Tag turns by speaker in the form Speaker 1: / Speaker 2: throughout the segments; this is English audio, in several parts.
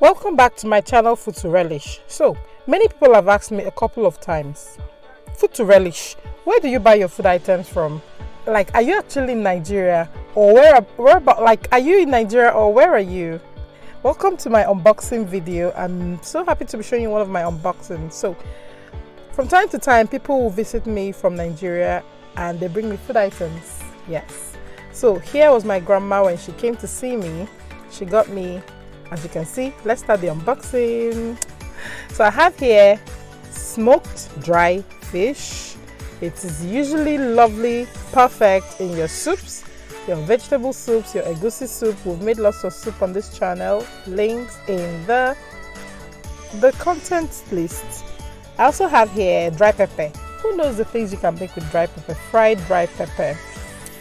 Speaker 1: Welcome back to my channel, Food to Relish. So many people have asked me a couple of times, Food to Relish, where do you buy your food items from? Like, are you actually in Nigeria, or where about, like, are you in Nigeria or where are you? Welcome to my unboxing video. I'm so happy to be showing you one of my unboxings. So from time to time, people will visit me from Nigeria and they bring me food items. Yes. So here was my grandma when she came to see me. She got me, as you can see, let's start the unboxing. So I have here smoked dry fish. It is usually lovely, perfect in your soups, your vegetable soups, your egusi soup. We've made lots of soup on this channel. Links in the content list. I also have here dry pepper. Who knows the things you can make with dry pepper? Fried dry pepper.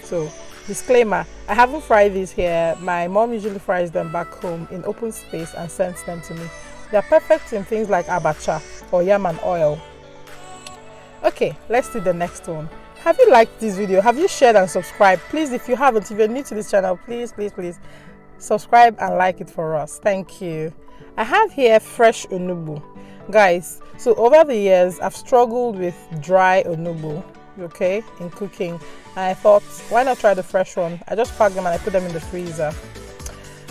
Speaker 1: So disclaimer, I haven't fried these here. My mom usually fries them back home in open space and sends them to me. They're perfect in things like abacha or yam and oil. Okay, let's do the next one. Have you liked this video? Have you shared and subscribed? Please, if you haven't, if you're new to this channel, please subscribe and like it for us. Thank you. I have here fresh onugbu. Guys, so over the years, I've struggled with dry onugbu, okay, in cooking. And I thought, why not try the fresh one? I just packed them and I put them in the freezer.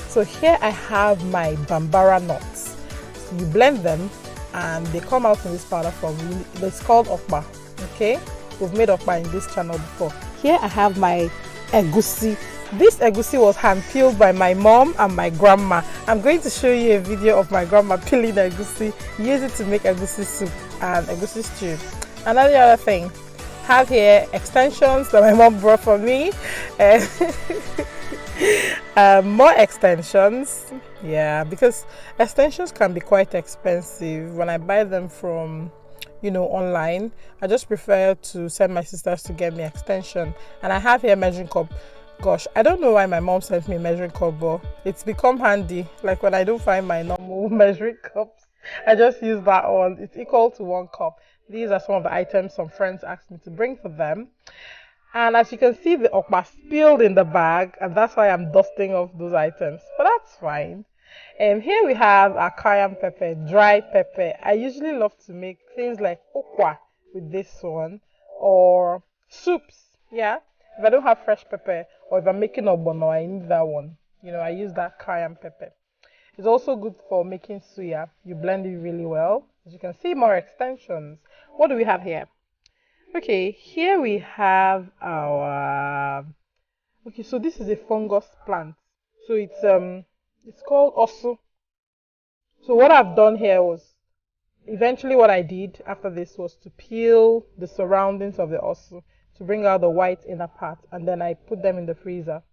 Speaker 1: So here I have my bambara nuts. You blend them and they come out in this powder form. It's called okpa, okay? We've made okpa in this channel before. Here I have my egusi. This egusi was hand peeled by my mom and my grandma. I'm going to show you a video of my grandma peeling egusi. Use it to make egusi soup and egusi stew. Another other thing, have here extensions that my mom brought for me. More extensions, yeah, because extensions can be quite expensive when I buy them from, online. I just prefer to send my sisters to get me extension. And I have here measuring cup. Gosh, I don't know why my mom sent me a measuring cup, but it's become handy. Like when I don't find my normal measuring cups, I just use that one. It's equal to 1 cup. These are some of the items some friends asked me to bring for them. And as you can see, the okpa spilled in the bag, and that's why I'm dusting off those items. But that's fine. And here we have our cayenne pepper, dry pepper. I usually love to make things like okwa with this one, or soups. Yeah, if I don't have fresh pepper, or if I'm making ogbono, I need that one. I use that cayenne pepper. It's also good for making suya. You blend it really well. As you can see, more extensions. What do we have here? Okay, here we have our, okay, so this is a fungus plant. So it's called osu. So what I've done here was, eventually what I did after this was to peel the surroundings of the osu to bring out the white inner part, and then I put them in the freezer,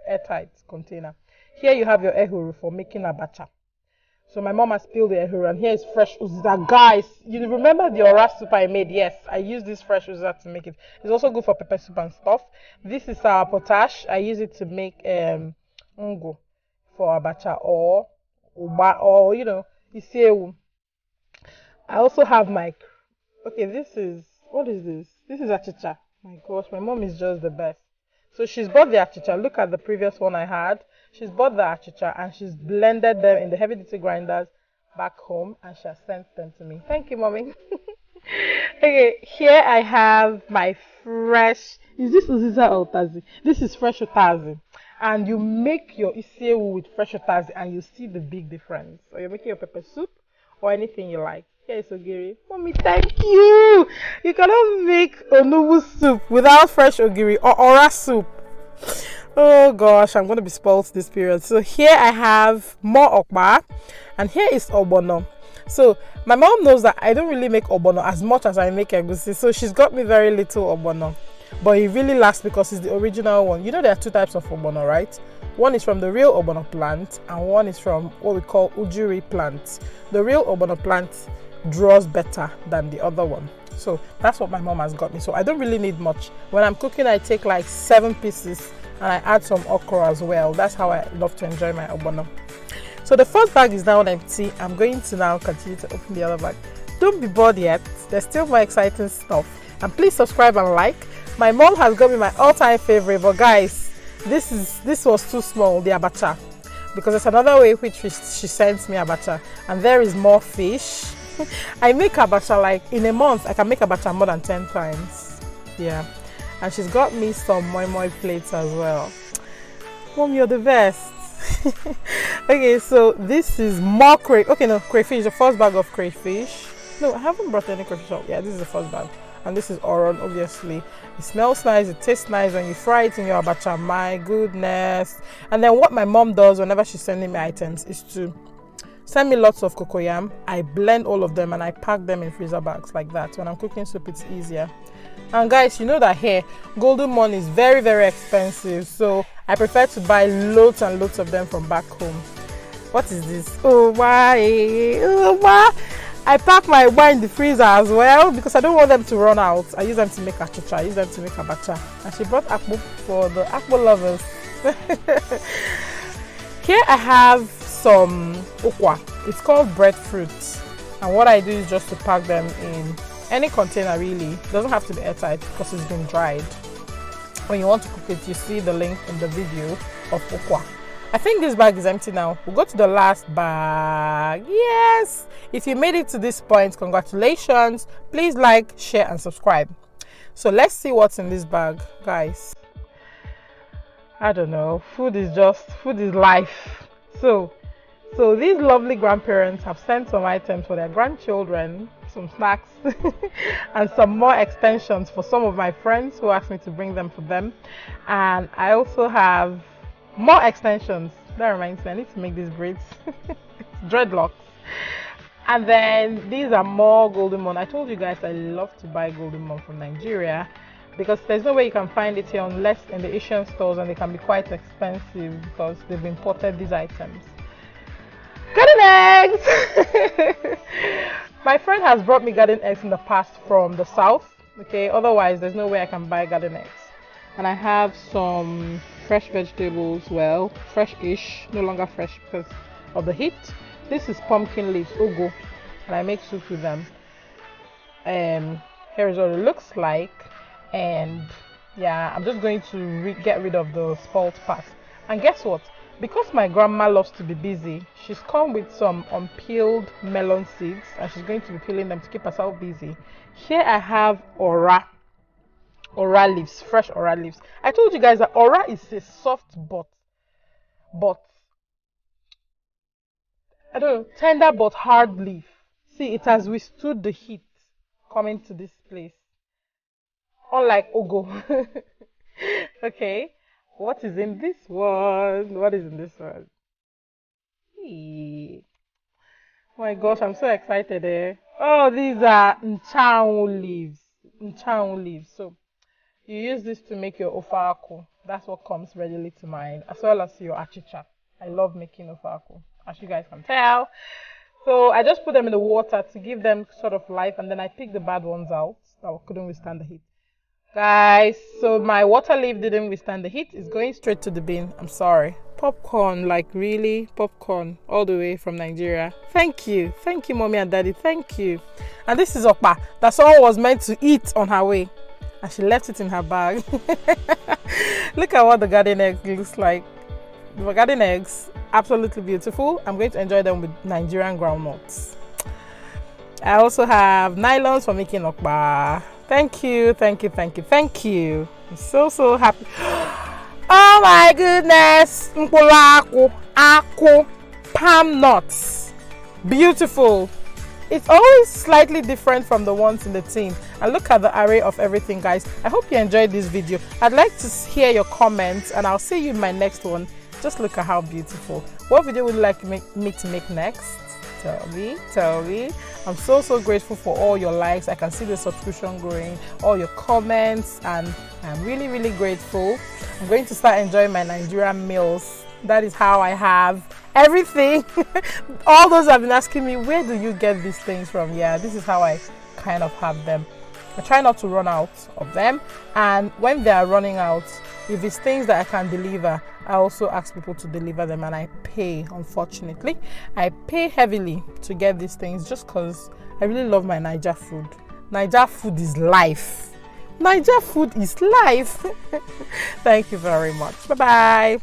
Speaker 1: airtight container. Here you have your ehuru for making abacha. So my mom has peeled the ehuru, and here is fresh uziza. Guys, you remember the ora soup I made? Yes, I use this fresh uziza to make it. It's also good for pepper soup and stuff. This is our potash. I use it to make ungo for abacha or uba, or isiewu. I also have my, okay, what is this? This is achicha. My gosh, my mom is just the best. So she's bought the achicha. Look at the previous one I had. She's bought the achicha and she's blended them in the heavy duty grinders back home, and she has sent them to me. Thank you, mommy. Okay, here I have my fresh, is this uziza or utazi? This is fresh utazi. And you make your isiewu with fresh utazi and you see the big difference. So you're making your pepper soup or anything you like. Here is ogiri. Mommy, thank you. You cannot make onubu soup without fresh ogiri or ora soup. Oh gosh, I'm going to be spoiled this period. So here I have more okpa, and here is ogbono. So my mom knows that I don't really make ogbono as much as I make egusi, so she's got me very little ogbono. But it really lasts because it's the original one. There are 2 types of ogbono, right? One is from the real ogbono plant, and one is from what we call ujiri plant. The real ogbono plant draws better than the other one. So that's what my mom has got me. So I don't really need much. When I'm cooking, I take like 7 pieces and I add some okra as well. That's how I love to enjoy my ogbono. So the first bag is now empty. I'm going to now continue to open the other bag. Don't be bored yet. There's still more exciting stuff. And please subscribe and like. My mom has got me my all-time favorite, but guys, this was too small, the abacha. because there's another way which she sends me abacha, and there is more fish. I make abacha like in a month. I can make abacha more than 10 times. Yeah, and she's got me some moi moi plates as well. Mom, you're the best. Okay, so this is more crayfish. The first bag of crayfish. No, I haven't brought any crayfish out. Yeah, this is the first bag. And this is oron, obviously. It smells nice, it tastes nice when you fry it in your abacha. My goodness. And then what my mom does whenever she's sending me items is to send me lots of cocoyam. I blend all of them and I pack them in freezer bags like that. When I'm cooking soup, it's easier. And guys, you know that here, golden morn is very, very expensive. So I prefer to buy loads and loads of them from back home. What is this? Oh, why? Oh, why? I pack my wine in the freezer as well because I don't want them to run out. I use them to make achicha, I use them to make abacha. And she brought akpu for the akpu lovers. Here I have some okwa. It's called breadfruit. And what I do is just to pack them in any container really. It doesn't have to be airtight because it's been dried. When you want to cook it, you see the link in the video of okwa. I think this bag is empty now. We'll go to the last bag. Yes! If you made it to this point, congratulations. Please like, share, and subscribe. So let's see what's in this bag, guys. I don't know. Food is life. So these lovely grandparents have sent some items for their grandchildren, some snacks, and some more extensions for some of my friends who asked me to bring them for them. And I also have more extensions. That reminds me, I need to make these braids. Dreadlocks. And then these are more golden morn. I told you guys I love to buy golden morn from Nigeria because there's no way you can find it here unless in the Asian stores, and they can be quite expensive because they've imported these items. Garden eggs! My friend has brought me garden eggs in the past from the south. Okay, otherwise there's no way I can buy garden eggs. And I have some fresh vegetables, well, fresh-ish, no longer fresh because of the heat. This is pumpkin leaves, ugu, and I make soup with them. Here is what it looks like, and yeah, I'm just going to get rid of the spoiled part. And guess what? Because my grandma loves to be busy, she's come with some unpeeled melon seeds, and she's going to be peeling them to keep herself busy. Here I have ora leaves, fresh ora leaves. I told you guys that ora is a soft but I don't know, tender but hard leaf. See, it has withstood the heat coming to this place, unlike ugu. Okay, what is in this one? What is in this one? Hey. Oh my gosh, I'm so excited. Oh, these are nchao leaves. Nchao leaves. So you use this to make your ofe akwu. That's what comes readily to mind, as well as your achicha. I love making ofe akwu, as you guys can tell. So I just put them in the water to give them sort of life, and then I pick the bad ones out that couldn't withstand the heat. Guys, so my water leaf didn't withstand the heat. It's going straight to the bin. I'm sorry. Popcorn, like really? Popcorn all the way from Nigeria. Thank you, mommy and daddy. Thank you. And this is okpa that someone was meant to eat on her way, and she left it in her bag. Look at what the garden egg looks like. The garden eggs, absolutely beautiful. I'm going to enjoy them with Nigerian groundnuts. I also have nylons for making okpa. Thank you. I'm so happy. Oh my goodness. Akpu, palm nuts. Beautiful. It's always slightly different from the ones in the tin. And look at the array of everything, guys. I hope you enjoyed this video. I'd like to hear your comments, and I'll see you in my next one. Just look at how beautiful. What video would you like me to make next? Tell me. I'm so grateful for all your likes. I can see the subscription growing, all your comments, and I'm really grateful. I'm going to start enjoying my Nigerian meals. That is how I have everything. All those have been asking me, where do you get these things from? Yeah, this is how I kind of have them. I try not to run out of them, and when they are running out, if it's things that I can deliver, I also ask people to deliver them, and I pay. Unfortunately, I pay heavily to get these things just because I really love my Naija food. Naija food is life. Naija food is life. Thank you very much. Bye bye.